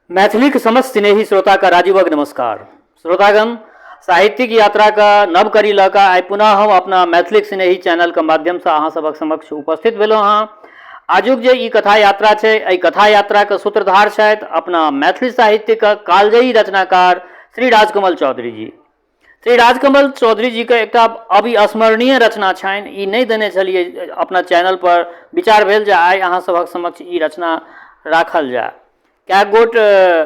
मैथिली के समस्त स्नेही श्रोता का राजीवक नमस्कार। श्रोतागण, साहित्यिक यात्रा का नव करी लका आई पुनः हम अपना मैथिली स्नेही चैनल के माध्यम से अहाँ सबक समक्ष उपस्थित भेलहुँ हाँ। आजुक जे ई कथा यात्रा है, एहि कथा यात्रा के सूत्रधार छथि अपना मैथिली साहित्य का कालजयी रचनाकार श्री राजकमल चौधरी जी। श्री राजकमल चौधरी जी के एक अविस्मरणीय रचना छनि। ई नहीं देने छलिए अपना चैनल पर, विचार भेल जे आइ अहाँ सबक समक्ष ई रचना राखल जाए। क्या गोट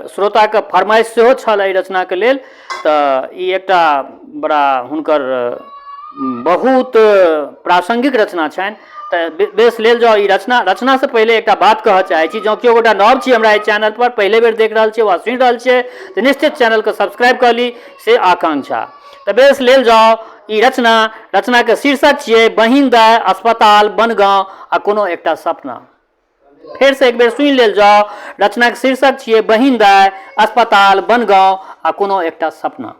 श्रोता के फरमाइश सेहो छल एहि रचना के लेल, तऽ ई एकटा बड़ा हुनकर बहुत प्रासंगिक रचना छनि। तऽ बेस लेल जाओ ई रचना से पहले एक बात कह चाहे छी, जँ केओ गोटा नव छी हमरा एहि चैनल पर, पहले बेर देख रहल छी वा सुनि रहल छी तऽ निश्चित चैनल के सब्सक्राइब कर ली, से आकांक्षा। तऽ बेस लेल जाओ ई रचना के शीर्षक छियै बहिन दाय अस्पताल बनगांव आ कोनो एकटा सपना। फिर से एक बेर सुनि लेल जाओ, रचना के शीर्षक छियै बहिन दाय अस्पताल बनगांव आ कोनो एकटा सपना।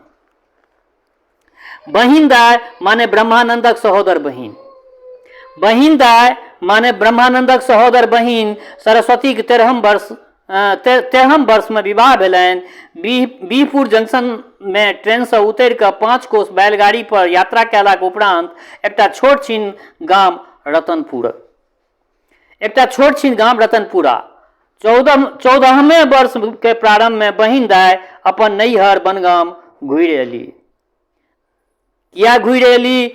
बहिन दाय माने ब्रह्मानंदक सहोदर बहिन। बहिन दाय माने ब्रह्मानंदक सहोदर बहिन सरस्वती के 13हम वर्ष में विवाह भेलनि। बीहपुर जंक्शन में ट्रेन से उतरि कऽ 5 कोस बैलगाड़ी पर यात्रा कयलाक उपरांत एकटा छोट छीन गाम रतनपुरा 14वें वर्ष के प्रारंभ में बहिन दाय अपन नैहर बनगाम घुरि एली। किया घुरि एली?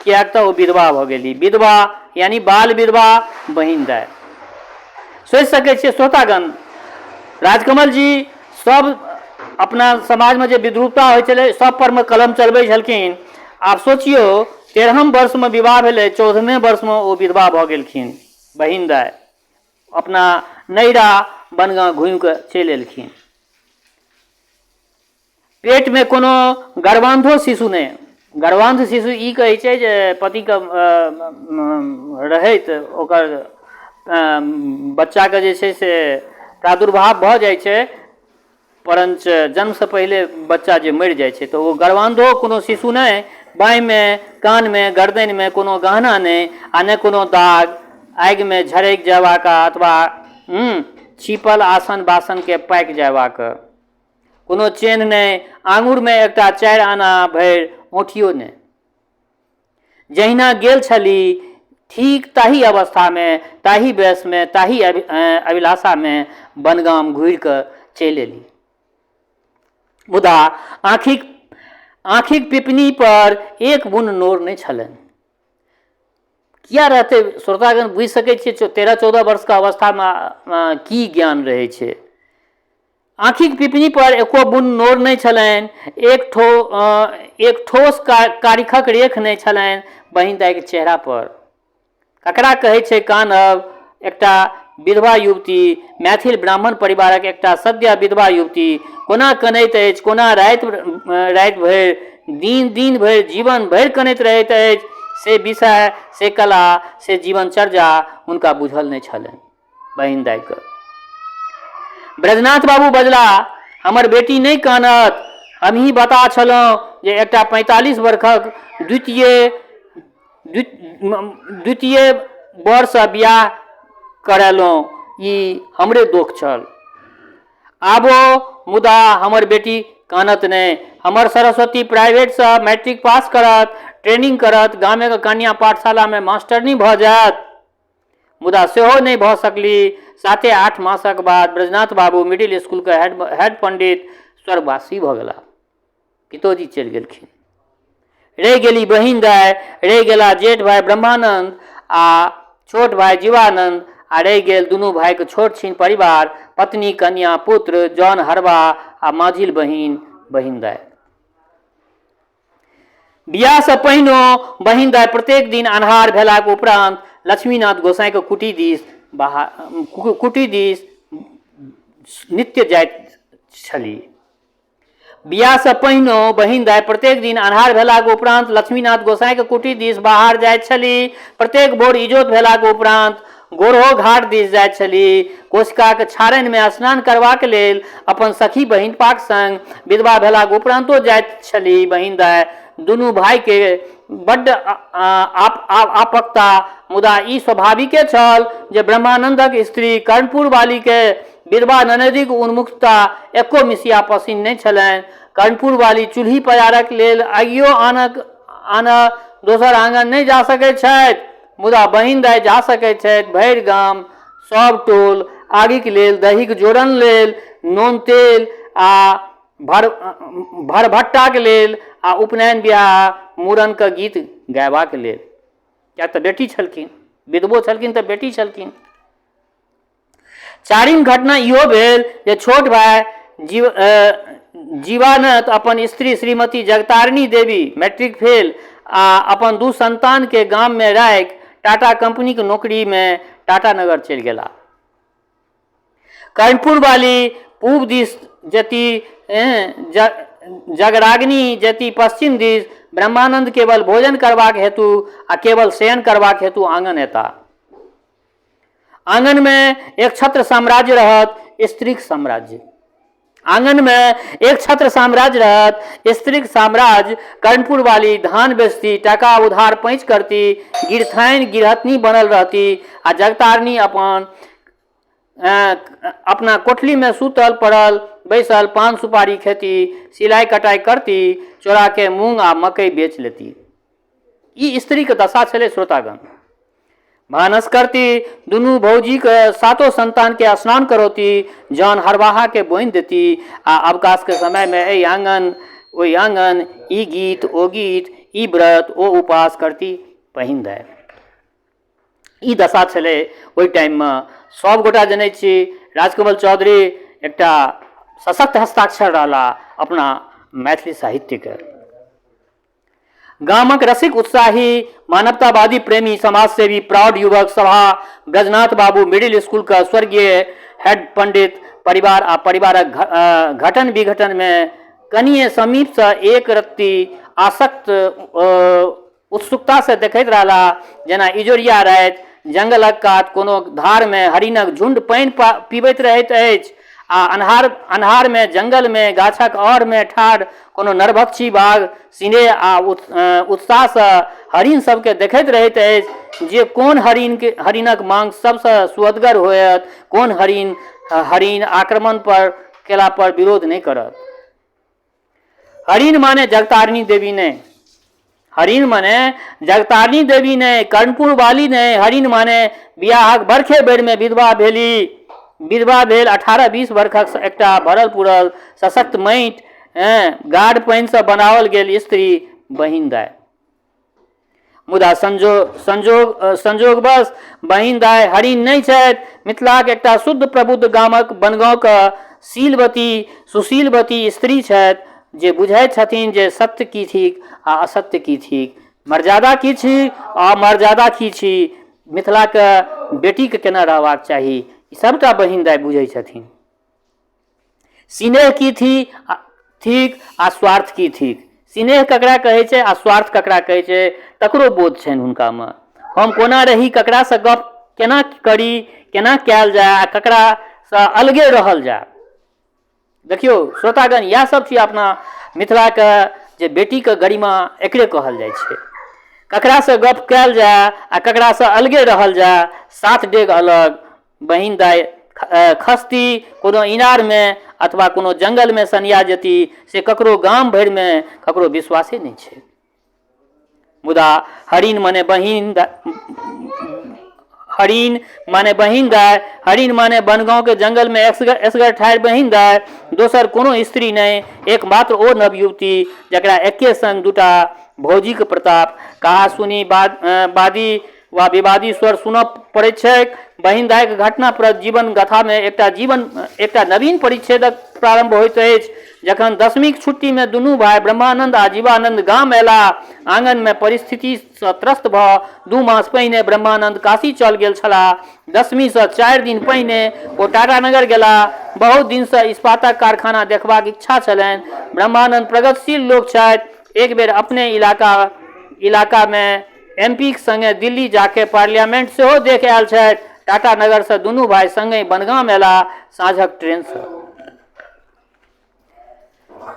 कियाक तऽ ओ विधवा भऽ गेली। विधवा यानी बाल विधवा बहिन दाय। सोचि सकै छियै श्रोतागण, राजकमल जी सब अपना समाज में जे विद्रूपता होइ छलै सब पर में कलम चलबै छलखिन। आब सोचियो 13हम वर्ष में विवाह भेलै, 14वें वर्ष में ओ विधवा भऽ गेलखिन बहिन दाय। अपना नैरा बनगांव घुमि कऽ चलि एलखिन। पेट में कोनो गर्भांधो शिशु नहि। गर्भांध शिशु ई कहै छै जे पति के रहैत ओकर बच्चा के जे छै से प्रादुर्भाव भऽ जाइ छै, परंच जन्म से पहले बच्चा जे मरि जाइ छै तऽ ओ गर्भांधो कोनो शिशु नहि। बाँहि में, कान में, गर्दन में कोनो गहना नहीं, आ नहि कोनो दाग, आगि में झरकि जयबाक अथवा छिपल आसन बासन के पाकि जयबाक कोनो चेन नहीं। आंगुर में एकटा 4 आना भरि औंठियो नहीं। जहिना गेल छली ठीक ताही अवस्था में, ताही वयस में, ताही अभिलाषा में बनगाम घुरि कऽ चलि एली। मुदा आँखिक पिपनी पर एक बुन नोर नहीं छलनि। किया रहते श्रोतागण? बुझि सकै छियै 13-14 वर्ष का अवस्था में की ज्ञान रहै छै। आँखिक पिपनी पर एको बुन नोर नहीं छलनि। एक ठोस कारिखक रेख नहीं छलनि बहिन दाय के चेहरा पर। ककरा कहै छै कानब? एकटा विधवा युवती, मैथिल ब्राह्मण परिवारक एकटा सद्य विधवा युवती कोना कनैत अछि, कोना राति भरि, दिन भरि, जीवन भरि कनैत रहैत अछि, से विषय, से कला, से जीवनचर्या हुनका बुझल नहीं छलनि बहिन दाय के। ब्रजनाथ बाबू बजला, हमर बेटी नहीं कानत। हम ही बता छलहुँ जे एकटा 45 वर्षक द्वितीय वर्ष बियाह करेलहुँ, ई हमरे दोख छल। आबो मुदा हमर बेटी कानत नहीं। हमर सरस्वती प्राइवेट से मैट्रिक पास करत, ट्रेनिंग करत, गामे के कन्या पाठशाला में मास्टरनी भऽ जायत। मुदा सेहो नहीं भऽ सकली। 7-8 मासक बाद ब्रजनाथ बाबू मिडिल स्कूल के हेड पंडित स्वर्गवासी भऽ गेला। पितोजी चलि गेलखिन। रहि गेली बहिन दाय, रहि गेला जेठ भाई ब्रह्मानंद आ छोट भाई जीवानंद, आ रहि गेल दुनू भाई के छोट छीन परिवार, पत्नी, कन्या, पुत्र, जौन हरबा आ माझिल बहिन दाय। बियाह से पहिनो बहिन दाय प्रत्येक दिन अन्हार भेलाक उपरांत लक्ष्मीनाथ गोसाई के कुटी दिस नित्य जाइत छली। बियाह से पहिनो बहिन दाय प्रत्येक दिन अन्हार भेलाक उपरांत लक्ष्मीनाथ गोसाई के कुटी दिस बाहर जाइत छली। प्रत्येक भोर इजोत भेलाक उपरांत गोरहो घाट दिस जाइत छली। कोशिका के छाड़न में स्नान करबाक लेल अपन सखी बहिनपाक संग विधवा भेलाक उपरांतो जाइत छली बहिन दाय। दुनू भाई के बड्ड आपकता, मुदा ई स्वाभाविके छल जे ब्रह्मानंदक स्त्री कर्णपुर वाली के विधवा ननदिक उन्मुखता एको मिसिया पसिन नहीं छलनि। कर्णपुर वाली चूल्ही पजारक लेल आगियो आनऽ दोसर आंगन नहीं जा सकैत छथि, मुदा बहिन दाइ जा सकैत छथि। भरि गाम सब टोल आगिक लेल, दहीक जोड़न लेल, नोन तेल आ भरभट्टाक लेल, आ उपनयन बियाह मूड़नक गीत गयबाक लेल। किया तऽ बेटी छलखिन, विधवो छलखिन तऽ बेटी छलखिन। चारिम घटना इहो भेल जे छोट भाई जीवानंद अपन स्त्री श्रीमती जगतारिणी देवी मैट्रिक फेल आ अपन 2 संतान के गाम में राखि टाटा कंपनी के नौकरी में टाटा नगर चलि गेला। कर्णपुर वाली पूर्व दिस जति, जगराग्नि जति पश्चिम दिस। ब्रह्मानंद केवल भोजन करबाक हेतु आ केवल शयन करबाक हेतु आंगन एता। आंगन में एक छत्र साम्राज्य रहत, स्त्रीक साम्राज्य। आंगन में एक छत्र साम्राज्य रहत, स्त्रीक साम्राज्य। कर्णपुर वाली धान बेचती, टका उधार पैंच करती, गिरथाइन गिरहतनी बनल रहती, आ जगतारिणी अपना कोठली में सुतल पड़ल बैसल पान सुपारी खेती, सिलाई कटाई करती, चोरा के मूंग आ मकई बेच लेती। ई स्त्री के दशा छले श्रोतागण। भानस करती, दुनू भौजी के 7 संतान के स्नान करौती, जौन हरवाहा के बोइन देती, आ अवकाश के समय में ए आंगन ओ आंगन, ई गीत ओ गीत, ई व्रत ओ उपास करती पहिन दाइ। ई दशा छलै ओहि टाइम में। सब गोटा जनै छी राजकमल चौधरी एकटा सशक्त हस्ताक्षर रहला अपना मैथिली साहित्य के। गामक रसिक उत्साही मानवतावादी प्रेमी समाजसेवी प्राउड युवक सभा ब्रजनाथ बाबू मिडिल स्कूल का स्वर्गीय हेड पंडित परिवार आ परिवारक घटन विघटन में कनिए समीप से एक रत्ती आसक्त उत्सुकता से देखैत रहला, जेना इजोरिया राति जंगलक कात कोनो धार में हरिनक झुंड पानि पीबैत रहैत अछि, आ अन्हार में जंगल में गाछक और में ठाढ़ कोनो नरभक्षी बाघ सिनेह आ उत्साह से हरिन सबके देखैत रहैत अछि, जे कोन हरिनक मांग सबसे सुअदगर होयत, कोन हरिन आक्रमण पर केला पर विरोध नहीं करत। हरिन माने जगतारिणी देवी ने, हरिन माने जगतारिणी देवी ने, कर्णपुर वाली ने। हरिन माने बियाहक बरखे बेर में विधवा भेल 18-20 वर्षक एकटा भरल पुरल सशक्त माटि गाढ़ पानि से बनाओल गेल स्त्री बहिन दाइ। मुदा संजोगवश बहिन दाइ हरिन नहीं छथि। मिथिलाक एकटा शुद्ध प्रबुद्ध गामक बनगांव के शीलवती सुशीलवती स्त्री छथि, जे बुझैत छथिन जे सत्य की थिक आ असत्य की थिक, मर्यादा की छी आ मर्यादा की छी, मिथिला के बेटी के केना रहबाक चाही, ई सबटा बहिन दाइ बुझै छथिन। स्नेह की थिक आ स्वार्थ की थिक, स्नेह ककरा कहै छै आ स्वार्थ ककरा कहै छै, तकरो बोध छनि हुनका में। हम कोना रही, ककरा से गप केना करी, केना कयल जाय, आ ककरा से अलगे रहल जाय। देखियो श्रोतागण, इएह सब छी अपना मिथिला के जे बेटी के गरिमा एकरे कहल जाइ छै। ककरा से गप कयल जाय आ ककरा से अलगे रहल जाय, 7 डेग अलग। बहिन दाइ खसती कोनो इनार में अथवा कोनो जंगल में सनिया जेती, से ककरो गाम भरि में ककरो विश्वासे नहीं छै। मुदा हरिन माने बहिन दाइ, हरिन माने बनगांव के जंगल में असगर ठाढ़ बहिन दाइ, दोसर कोनो स्त्री नहीं, एकमात्र ओ नवयुवती जकरा एके संग 2टा भौजी के प्रताप कहा सुनी वादी वा विवादी स्वर सुनऽ पड़ैत छैक। बहिन दाइ के घटना पर जीवन गाथा में एकटा नवीन परिच्छेदक प्रारंभ होइत अछि, जखन 10वीं छुट्टी में दुनू भाई ब्रह्मानंद आ जीवानंद गाम अयला। आंगन में परिस्थिति से त्रस्त भ 2 मास पहिने ब्रह्मानंद काशी चल गेल छलाह। 10वीं से 4 दिन पहिने ओ टाटा नगर गेला। बहुत दिन से इस्पातक कारखाना देखबाक इच्छा छलनि। ब्रह्मानंद प्रगतिशील लोक छथि, एक बेर अपने इलाका में MP के संगे दिल्ली जाके पार्लियामेंट सेहो देख आयल छथि। टाटा नगर से दुनू भाई संगे बनगाम अयला साँझक ट्रेन से।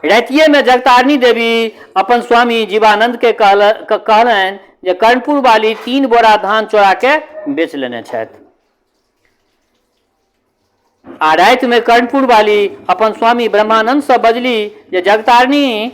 रातिये में जगतारिणी देवी अपन स्वामी जीवानंद के कहलनि जे कर्णपुर वाली 3 बोरा धान चोरा के बेच लेने छथि। आ राति में कर्णपुर वाली अपन स्वामी ब्रह्मानंद से बजली जे जगतारनी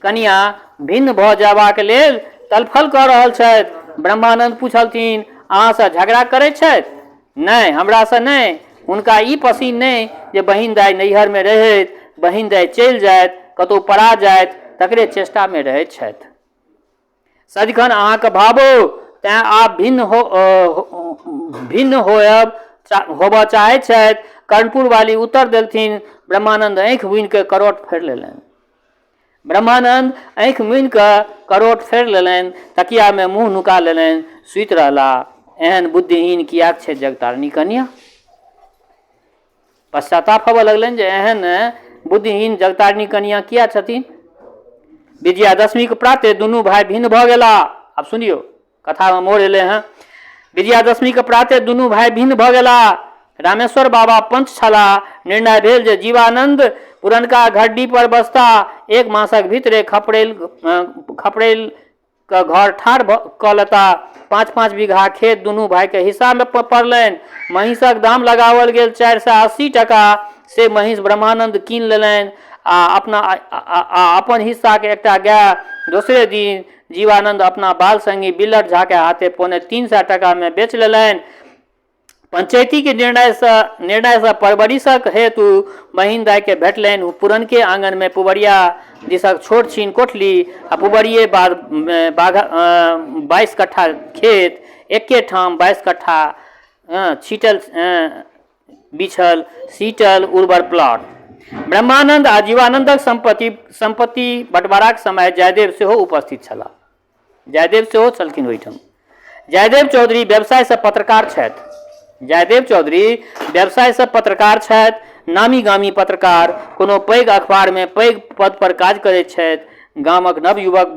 कनिया भिन्न भ जयबाक लेल तलफल कऽ रहल छथि। ब्रह्मानंद पूछलथिन अहाँ से झगड़ा करैत छथि? नहीं, हमरा से नहीं। हुनका ई पसीन नहीं जे बहिन दाई नैहर में रहैत बहिन दाई चलि जाइत कतौ परा जाइत तकरे चेष्टा में रहैत छथि। सदिखन अहाँके भावो तैं आप भिन्न होबऽ चाहैत छथि। कर्णपुर वाली उत्तर देलथिन। ब्रह्मानंद आँखि बुनि के करोट फेर लेलनि। ब्रह्मानंद आँखि मुनि कऽ करोट फेर लेलनि, तकिया में मुँह नुका लेलनि, सुति रहला। एहन बुद्धिहीन कियाक छै जगतारनी कन्या? पश्चाताप होबऽ लगलनि जे एहन बुद्धिहीन जगतारनी कन्या किया छथिन। विजयादशमी के प्राते दुनू भाई भिन्न भऽ गेला। अब सुनियो, कथा में मोड़ एले हैं। विजयादशमी के प्राते दुनू भाई भिन्न भऽ गेला। रामेश्वर बाबा पंच छला। निर्णय भेल जे जीवानंद पुरनका घड्डी पर बसता। एक मासक भीतरे खपड़ेल के घर ठाढ़ कऽ लेता। 5-5 बीघा खेत दुनू भाई के हिस्सा में पड़लनि। महिषक दाम लगावल गेल 480 टका। से महिष ब्रह्मानंद कीन लेलनि आ अपन हिस्सा के एकटा गाय दोसरे दिन जीवानंद अपना बाल संगी बिल्लट झा के हाथे 350 टका में बेच लेलनि। पंचायती के निर्णय से परवरिशक हेतु बहिन दाई के भेटलनि। पुरनके आंगन में पुबरिया दिसक छोट छीन कोठली आ पुबरिये 22 कट्ठा खेत, एके ठाम 22 कट्ठा छीटल बिछल सीटल उर्वर प्लॉट। ब्रह्मानंद आ जीवानंदक संपत्ति बंटवाराक समय जयदेव सेहो उपस्थित छलाह। जयदेव सेहो छलखिन ओहिठाम। जयदेव चौधरी व्यवसाय से पत्रकार छथि। जयदेव चौधरी व्यवसाय से पत्रकार छथि। नामी गामी पत्रकार। कोनो पैघ अखबार में पैघ पद पर काज करैत छथि। गामक नवयुवक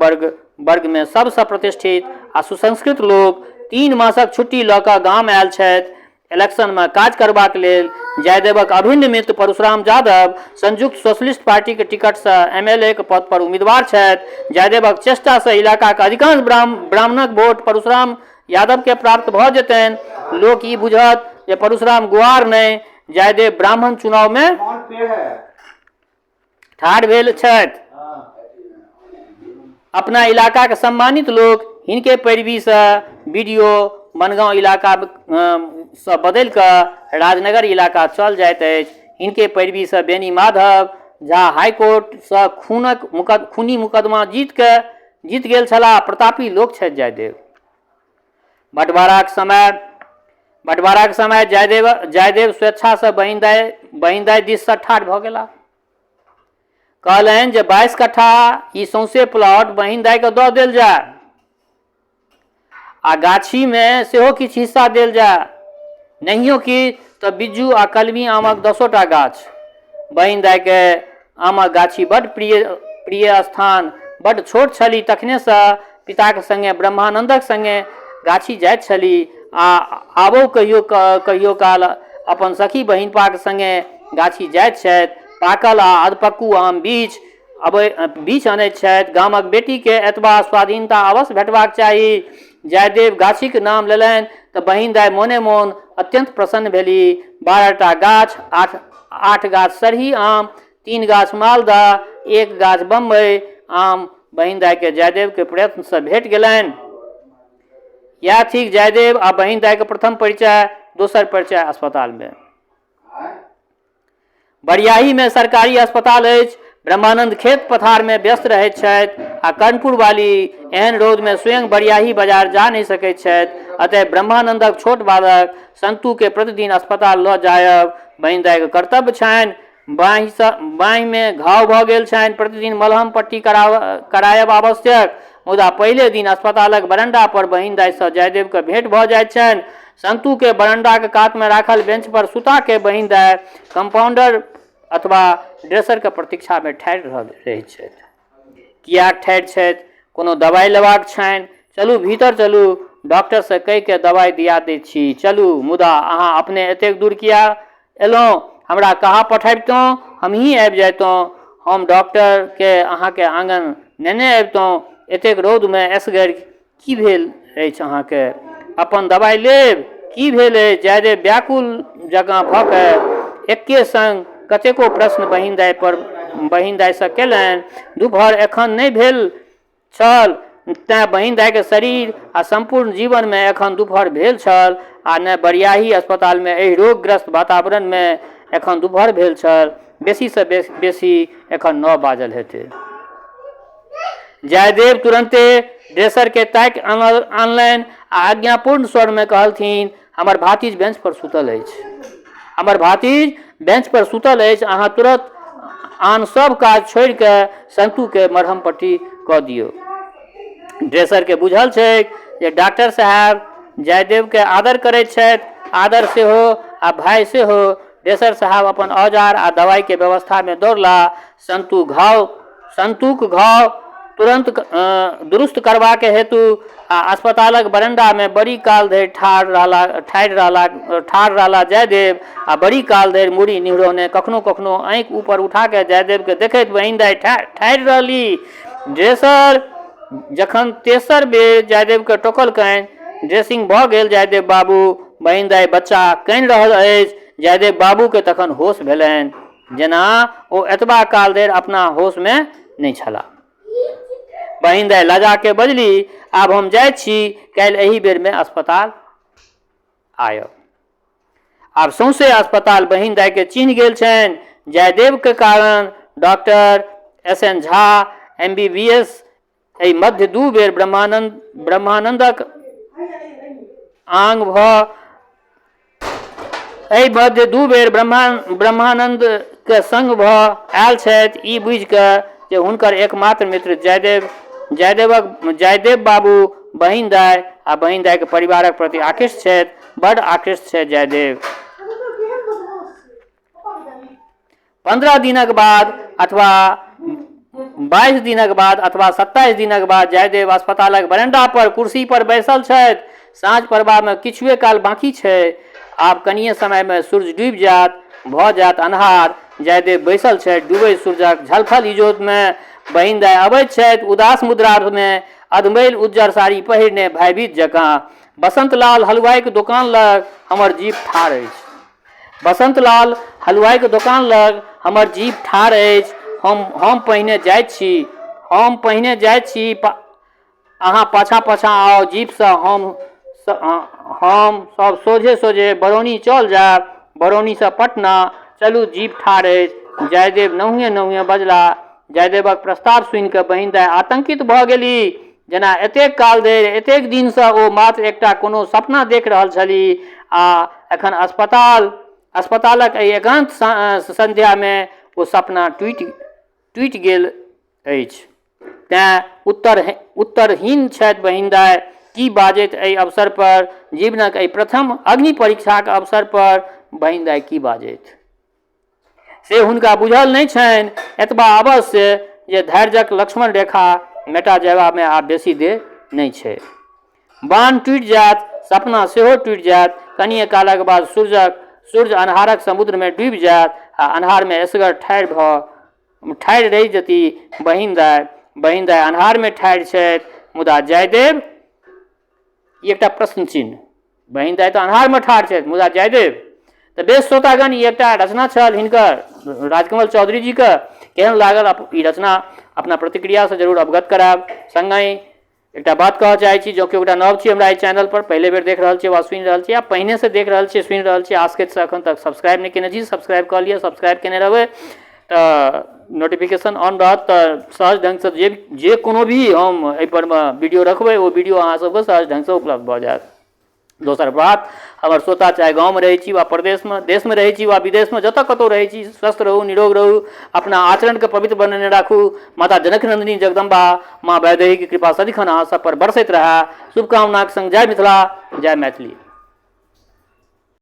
वर्ग में सबसे प्रतिष्ठित आ सुसंस्कृत लोक 3 मासक छुट्टी लऽ कऽ गाम आयल छथि। इलेक्शन में काज करबाक लेल जयदेवक अभिन्न मित्र परशुराम यादव संयुक्त सोशलिस्ट पार्टी के टिकट से MLA के पद पर उम्मीदवार छथि। जयदेवक चेष्टा से इलाका के अधिकांश ब्राह्मणक वोट परशुराम यादव के प्राप्त भऽ जेतनि। लोक ई बुझत जे परशुराम गुआर नहीं, जयदेव ब्राह्मण चुनाव में ठाढ़ भेल छथि। अपना इलाका के सम्मानित लोग हिनके पैरवी से बीडीओ बनगांव इलाका से बदल कऽ राजनगर इलाका चल जाइत अछि। हिनके पैरवी से बेनी माधव झा हाईकोर्ट से खूनी मुकदमा जीत गेल छलाह। प्रतापी लोक छथि जयदेव। बंटवाराक समय जयदेव स्वेच्छा से बहिन दाई दिस से ठाढ़ भऽ गेला। कहलनि जे 22 कट्ठा ई सौंसे प्लॉट बहिन दाई के दऽ देल जाय आ गाछी में सेहो किछु हिस्सा देल जाय। नहियो कि तऽ बिज्जू आ कलमी आमक 10टा गाछ। बहिन दाई के आमक गाछी बड्ड प्रिय स्थान। बड्ड छोट छली तखने से पिता के संगे ब्रह्मानंदक संगे गाछी जाइत छली आ आबो कहियो काल अपन सखी बहिनपा के संगे गाछी जाइत छथि। पाकल आ अधपक्कू आम बीच अनैत छथि। गामक बेटी के एतबा स्वाधीनता अवश्य भेटबाक चाही। जयदेव गाछी के नाम लेलनि तऽ बहिन दाई मोने मोन अत्यंत प्रसन्न भेली। 12टा गाछ, 8 गाछ सरही आम, 3 गाछ मालदह, 1 गाछ बम्बई आम बहिन दाई के जयदेव के प्रयत्न से भेट गेलनि। या ठीक जयदेव आ बहिन दाई के प्रथम परिचय। दोसर परिचय अस्पताल में। बरियाही में सरकारी अस्पताल अछि। ब्रह्मानंद खेत पथार में व्यस्त रहैत छथि आ कर्णपुर वाली एहन रौद में स्वयं बरियाही बाजार जा नहीं सकैत छथि। अतः ब्रह्मानंदक छोट बालक संतु के प्रतिदिन अस्पताल लऽ जायब बहिन दाई के कर्तव्य छनि। बाँहि में घाव भऽ गेल छनि। प्रतिदिन मलहम पट्टी करायब आवश्यक। मुदा पहले दिन अस्पतालक बरंडा पर बहिन दाई से जयदेव के भेंट भऽ जाइत छनि। संतु के बरंडा के कात में राखल बेंच पर सुता के बहिन दाई कंपाउंडर अथवा ड्रेसर के प्रतीक्षा में ठाढ़ रहैत छथि। कियाक ठाढ़ छथि? कोनो दवाई लेबाक छनि। चलू भीतर चलू, डॉक्टर से कहि के दवाई दिया दैत छी। चलू, मुदा अहाँ अपने एतेक दूर किया एलहुँ? हमरा कहाँ पठैबतहुँ? हमही आबि जैतहुँ। हम डॉक्टर के अहाँ के आंगन नेने अबितहुँ। एतेक रौद में एसगर की भेल अछि अहाँके? अपन दवाई लेब। की भेल अछि? जयदेव व्याकुल जकाँ भऽ कऽ एक्के संग कतेको प्रश्न बहिन दाइ सँ केलनि। दुपहर एखन नहि भेल छल, तेँ बहिन दाइके शरीर आ संपूर्ण जीवनमे एखन दुपहर भेल छल, आ ने बरियाही अस्पतालमे एहि रोगग्रस्त वातावरणमे एखन दुपहर भेल छल। बेसीसँ बेसी एखन 9 बाजल हेतै। जयदेव तुरंते ड्रेसरके ताकि आनलनि आ आज्ञापूर्ण स्वरमे कहलथिन, हमर भातिज बेंच पर सुतल अछि, हमर भातिज बेंच पर सुतल अछि, अहाँ तुरंत आन सब काज छोड़ि कऽ संतूके मरहम पट्टी कऽ दियौ। ड्रेसरके बुझल छै जे डॉक्टर साहब जयदेवके आदर करैत छथि, आदर सेहो आ भाय सेहो। ड्रेसर साहब अपन औजार आ दवाइके व्यवस्थामे दौड़ला। संतूक घाव तुरंत दुरुस्त करबाक हेतु आ अस्पतालक बरंडामे बड़ी काल धरि ठाढ़ रहला जयदेव, आ बड़ी काल धरि मुड़ी निहुरौने कखनो कखनो आँखि ऊपर उठा के जयदेवके देखैत बहिन दाइ ठाढ़ रहली। ड्रेसर जखन तेसर बेर जयदेवके टोकलकनि, ड्रेसिंग भऽ गेल जयदेव बाबू, बहिन दाइ बच्चा कानि रहल अछि। जयदेव बाबूके तखन होश भेलनि, जेना ओ एतबा काल धरि अपना होशमे नहि छलाह। बहिन दाइ लजा के बजली, आब हम जाइत छी, काल्हि एही बेरमे अस्पताल आयब। आब सौंसे अस्पताल बहिन दाइके चिन्ह गेल छनि। जयदेवके कारण डॉक्टर SN झा MBBS एहि मध्य 2 बेर ब्रह्मानंदक आंग ब्रह्मानंदके संग भऽ आयल छथि, ई बुझि कऽ जे हुनकर एकमात्र मित्र जयदेव बाबू बहिन दाइ आ बहिन दाइके परिवारक प्रति आकृष्ट छथि, बड़ आकृष्ट छथि जयदेव। 15 दिनक बाद अथवा 22 दिनक बाद अथवा 27 दिनक बाद जयदेव अस्पतालक बरंडा पर कुर्सी पर बैसल छथि। साँझ पड़बामे किछुए काल बाकी छै, आब कनिये समयमे सूर्य डूबि जायत, भऽ जायत अन्हार। जयदेव बैसल छथि डूबैत सूर्यक झलफल इजोतमे। बहिन दाइ अबैत छथि उदास मुद्रामे, अधमैल उज्जर साड़ी पहिरने भयभीत जकाँ। बसंत लाल हलवाईके दोकान लग हमर जीप ठाढ़ अछि, बसंत लाल हलवाईके दोकान लग हमर जीप ठाढ़ अछि। हम पहिने जाइत छी, अहाँ पाछाँ आओ जीपसँ। हम सब सोझे बरौनी चल जायब, बरौनीसँ पटना चलू, जीप ठाढ़ अछि। जयदेव नहुए बजला। जयदेवक प्रस्ताव सुनि कऽ बहिन दाइ आतंकित भऽ गेली, जेना एतेक काल धरि एतेक दिनसँ ओ मात्र एकटा कोनो सपना देख रहल छलीह, आ एखन अस्पतालक एहि एकांत संध्यामे ओ सपना टूटि गेल अछि। तेँ उत्तरहीन छथि बहिन दाइ। की बाजैत एहि अवसर पर, जीवनक एहि प्रथम अग्नि परीक्षाक अवसर पर बहिन दाइ की बाजैत से हुनका बुझल नहि छनि। एतबा अवश्य जे धैर्यक लक्ष्मण रेखा मेटा जयबामे आब बेसी देर नहि छै। बाण टूटि जायत, सपना सेहो टूटि जायत। कनिये कालक बाद सूर्य अन्हारक समुद्रमे डूबि जायत आ अन्हारमे एसगर ठाढ़ि रहि जेती बहिन दाइ अन्हारमे ठाढ़ि छथि, मुदा जयदेव एकटा प्रश्न चिन्ह। बहिन दाइ तऽ अन्हारमे ठाढ़ छथि, मुदा जयदेव तऽ बेस श्रोतागण, ई एकटा रचना छल हिनकर, राजकमल चौधरी जीके। केहन लागल ई रचना, अपना प्रतिक्रियासँ जरूर अवगत करायब। संगहि एकटा बात कहऽ चाहै छी, जो केओ नव छी हमरा एहि चैनल पर, पहले बेर देख रहल छी वा सुनि रहल छी, या पहिने से देख रहल छी सुनि रहल छी, आसक्त से अखन तक सब्सक्राइब नहीं केने छी, सब्सक्राइब कऽ लिअ। सब्सक्राइब केने रहबै तऽ नोटिफिकेशन ऑन रहत, तऽ सहज ढंग से जे कोनो भी हम एहि परमे वीडियो रखबै, ओ वीडियो अहाँ सबके सहज ढंग से उपलब्ध भऽ जायत। दोसर बात, हमर श्रोता चाहे गाँवमे रहै छी वा प्रदेशमे, देशमे रहै छी वा विदेशमे, जतऽ कतौ रहै छी, स्वस्थ रहू, निरोग रहू, अपना आचरणके पवित्र बनेने राखू। माता जनक नंदिनी जगदम्बा माँ वैदेहीके कृपा सदिखन अहाँ सब पर बरसैत रहै। शुभकामनाक संग जय मिथिला, जय मैथिली।